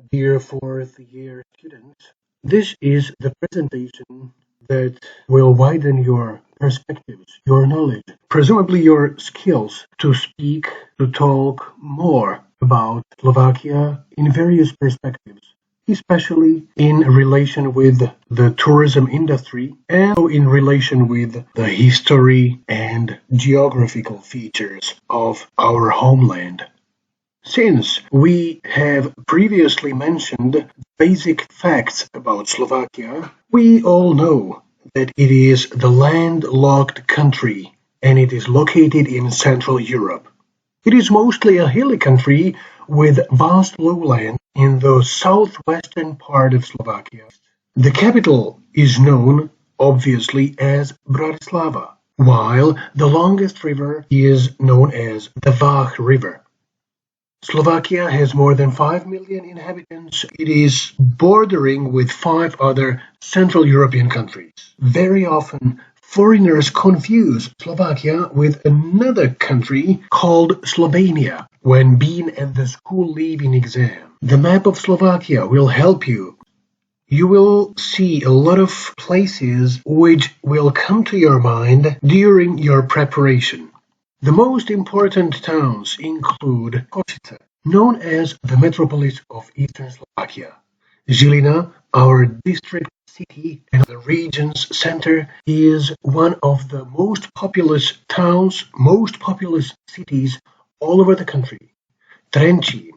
Dear fourth year students, this is the presentation that will widen your perspectives, your knowledge, presumably your skills to speak, to talk more about Slovakia in various perspectives, especially in relation with the tourism industry and in relation with the history and geographical features of our homeland. Since we have previously mentioned basic facts about Slovakia, we all know that it is the landlocked country and it is located in Central Europe. It is mostly a hilly country with vast lowland in the southwestern part of Slovakia. The capital is known, obviously, as Bratislava, while the longest river is known as the Váh River. Slovakia has more than 5 million inhabitants. It is bordering with 5 other Central European countries. Very often, foreigners confuse Slovakia with another country called Slovenia when being at the school leaving exam. The map of Slovakia will help you. You will see a lot of places which will come to your mind during your preparation. The most important towns include Košice, known as the metropolis of eastern Slovakia. Žilina, our district city and the region's center, is one of the most populous towns, most populous cities all over the country. Trenčín,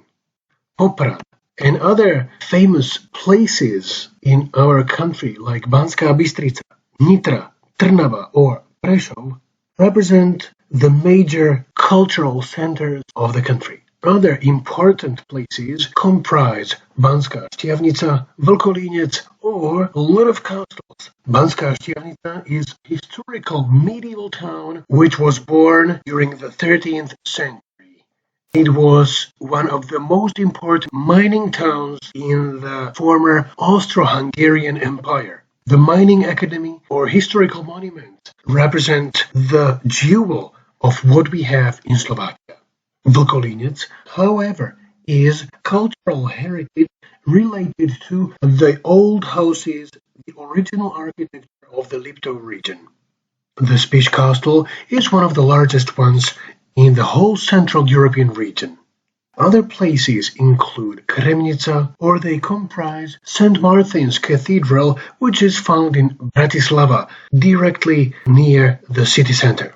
Poprad, and other famous places in our country like Banská Bystrica, Nitra, Trnava or Prešov represent the major cultural centers of the country. Other important places comprise Banská Štiavnica, Vlkolínec, or a lot of castles. Banská Štiavnica is a historical medieval town which was born during the 13th century. It was one of the most important mining towns in the former Austro-Hungarian Empire. The Mining Academy or historical monument represent the jewel of what we have in Slovakia. Vlkolínec, however, is cultural heritage related to the old houses, the original architecture of the Liptov region. The Spiš Castle is one of the largest ones in the whole Central European region. Other places include Kremnica, or they comprise St. Martin's Cathedral, which is found in Bratislava, directly near the city center.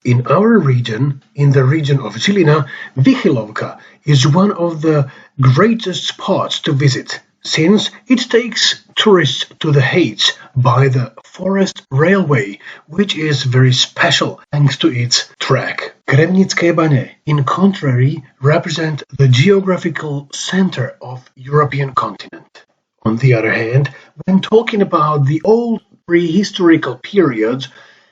In our region, in the region of Žilina, Vychylovka is one of the greatest spots to visit, since it takes tourists to the heights by the forest railway, which is very special thanks to its track. Kremnické bane, in contrary, represent the geographical center of European continent. On the other hand, when talking about the old prehistorical periods,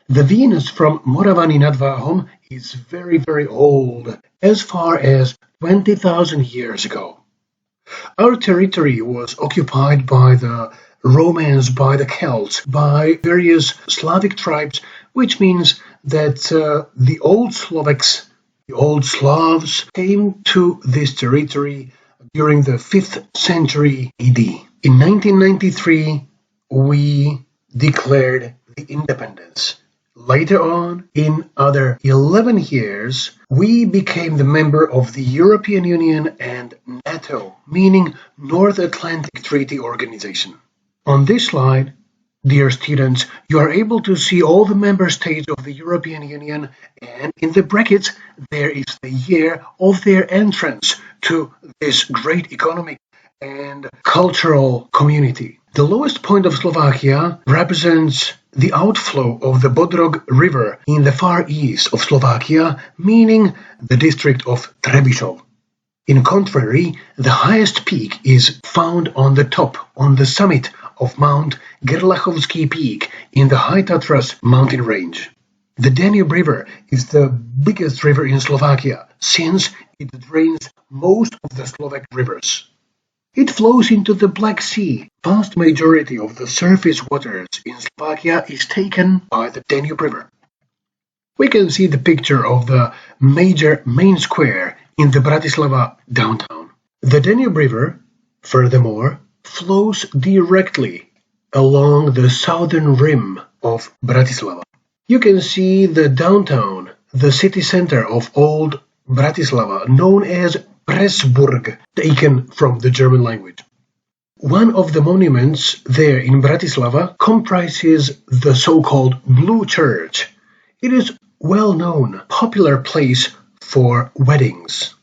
the Venus from Moravany nad Váhom is very, very old, as far as 20,000 years ago. Our territory was occupied by the Romans, by the Celts, by various Slavic tribes, which means that the old Slovaks, the old Slavs, came to this territory during the 5th century AD. In 1993, we declared the independence. Later on, in other 11 years, we became the member of the European Union and NATO, meaning North Atlantic Treaty Organization. On this slide, dear students, you are able to see all the member states of the European Union, and in the brackets there is the year of their entrance to this great economic and cultural community. The lowest point of Slovakia represents the outflow of the Bodrog River in the far east of Slovakia, meaning the district of Trebišov. In contrary, the highest peak is found on the top, on the summit of Mount Gerlachovský Peak in the High Tatras mountain range. The Danube River is the biggest river in Slovakia, since it drains most of the Slovak rivers. It flows into the Black Sea. Vast majority of the surface waters in Slovakia is taken by the Danube River. We can see the picture of the major main square in the Bratislava downtown. The Danube River furthermore, flows directly along the southern rim of Bratislava. You can see the downtown, the city center of old Bratislava, known as Pressburg, taken from the German language. One of the monuments there in Bratislava comprises the so-called Blue Church. It is a well-known, popular place for weddings.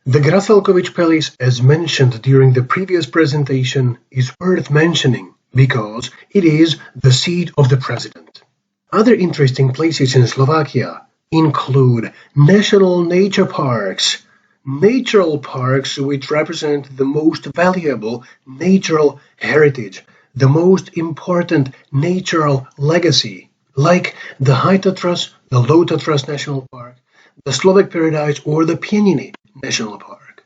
The Grasalkovich Palace, as mentioned during the previous presentation, is worth mentioning because it is the seat of the president. Other interesting places in Slovakia include national nature parks, natural parks which represent the most valuable natural heritage, the most important natural legacy, like the High Tatras, the Low Tatras National Park, the Slovak Paradise, or the Pieniny National Park.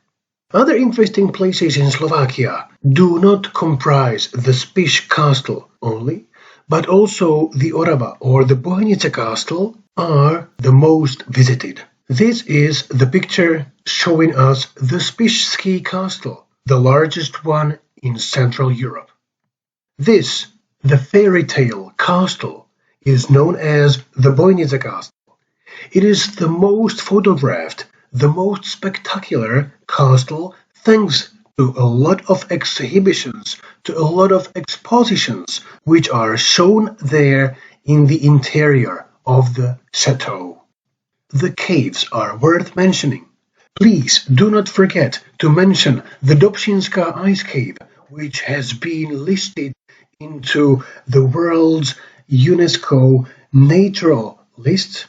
Other interesting places in Slovakia do not comprise the Spiš Castle only, but also the Orava or the Bohunice Castle are the most visited. This is the picture showing us the Spišský Castle, the largest one in Central Europe. This, the fairy tale castle, is known as the Bohunice Castle. It is the most photographed, the most spectacular castle thanks to a lot of exhibitions, to a lot of expositions which are shown there in the interior of the chateau. The caves are worth mentioning. Please do not forget to mention the Dobšinská ice cave, which has been listed into the world's UNESCO natural list,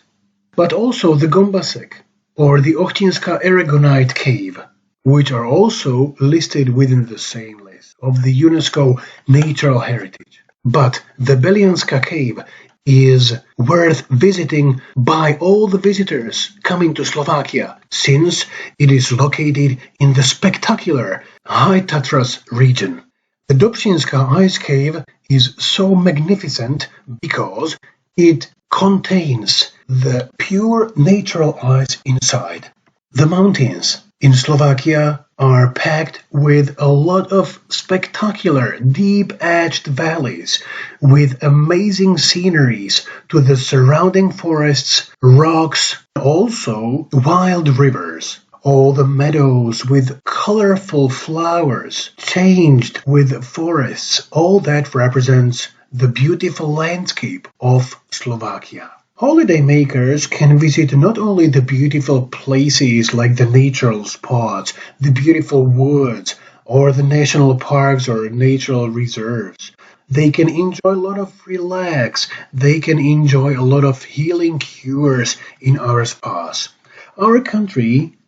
but also the Gombasek or the Ochtinská Aragonite cave, which are also listed within the same list of the UNESCO natural heritage. But the Belianská cave is worth visiting by all the visitors coming to Slovakia, since it is located in the spectacular High Tatras region. The Dobšinská ice cave is so magnificent because it contains the pure natural ice inside. The mountains in Slovakia are packed with a lot of spectacular, deep-edged valleys with amazing sceneries to the surrounding forests, rocks, also wild rivers. All the meadows with colorful flowers, changed with forests, all that represents the beautiful landscape of Slovakia. Holiday makers can visit not only the beautiful places like the natural spots, the beautiful woods, or the national parks or natural reserves. They can enjoy a lot of relax. They can enjoy a lot of healing cures in our spas. Our country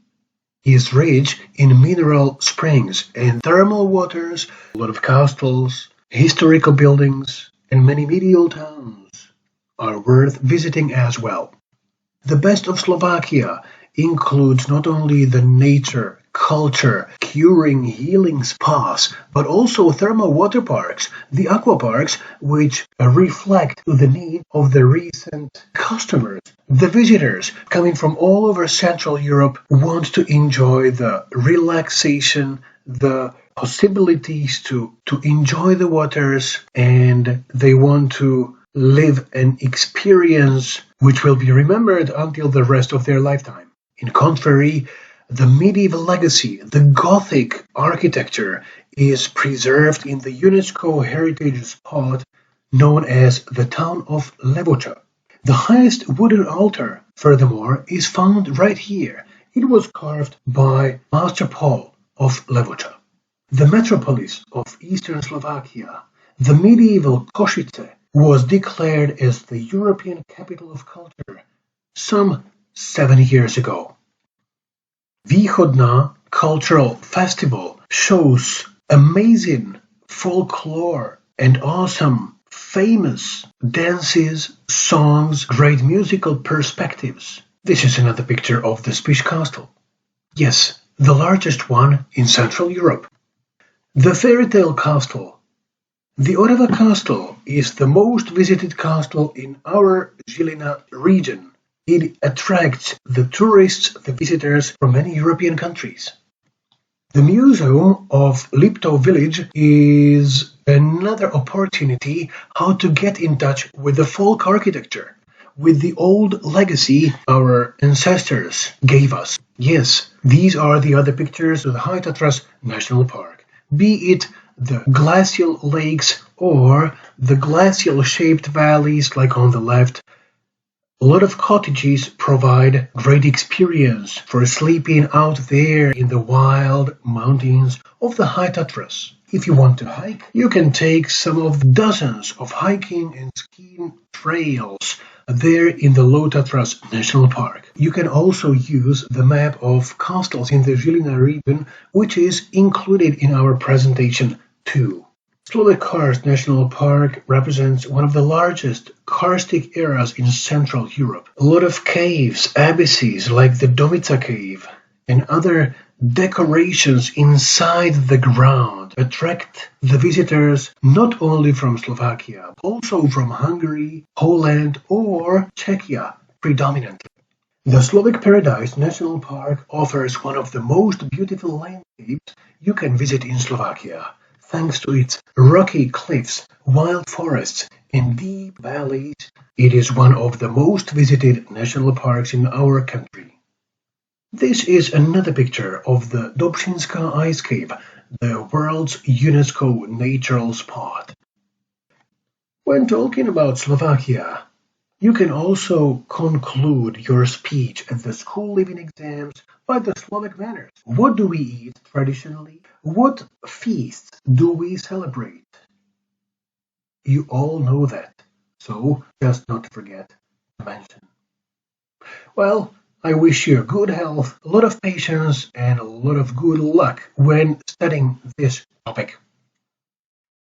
is rich in mineral springs and thermal waters, a lot of castles, historical buildings, and many medieval towns are worth visiting as well. The best of Slovakia includes not only the nature, culture, curing, healing spas, but also thermal water parks, the aqua parks, which reflect the need of the recent customers. The visitors coming from all over Central Europe want to enjoy the relaxation, the possibilities to enjoy the waters, and they want to live an experience which will be remembered until the rest of their lifetime. In contrary, the medieval legacy, the Gothic architecture, is preserved in the UNESCO heritage spot known as the town of Levoča. The highest wooden altar, furthermore, is found right here. It was carved by Master Paul of Levoča. The metropolis of eastern Slovakia, the medieval Košice, was declared as the European capital of culture some 7 years ago. Východná Cultural Festival shows amazing folklore and awesome, famous dances, songs, great musical perspectives. This is another picture of the Spiš Castle. Yes, the largest one in Central Europe. The fairy tale castle. The Orava Castle is the most visited castle in our Žilina region. It attracts the tourists, the visitors from many European countries. The Museum of Lipto Village is another opportunity how to get in touch with the folk architecture, with the old legacy our ancestors gave us. Yes, these are the other pictures of the High Tatras National Park, be it the glacial lakes or the glacial-shaped valleys like on the left. A lot of cottages provide great experience for sleeping out there in the wild mountains of the High Tatras. If you want to hike, you can take some of dozens of hiking and skiing trails there in the Low Tatras National Park. You can also use the map of castles in the Žilina region, which is included in our presentation too. Slovak Karst National Park represents one of the largest karstic areas in Central Europe. A lot of caves, abysses like the Domica cave and other decorations inside the ground attract the visitors not only from Slovakia, but also from Hungary, Poland or Czechia predominantly. The Slovak Paradise National Park offers one of the most beautiful landscapes you can visit in Slovakia. Thanks to its rocky cliffs, wild forests, and deep valleys, it is one of the most visited national parks in our country. This is another picture of the Dobšinska Ice Cave, the world's UNESCO natural spot. When talking about Slovakia, you can also conclude your speech at the school living exams by the Slovak manners. What do we eat traditionally? What feasts do we celebrate? You all know that, so just not forget to mention. Well, I wish you good health, a lot of patience, and a lot of good luck when studying this topic.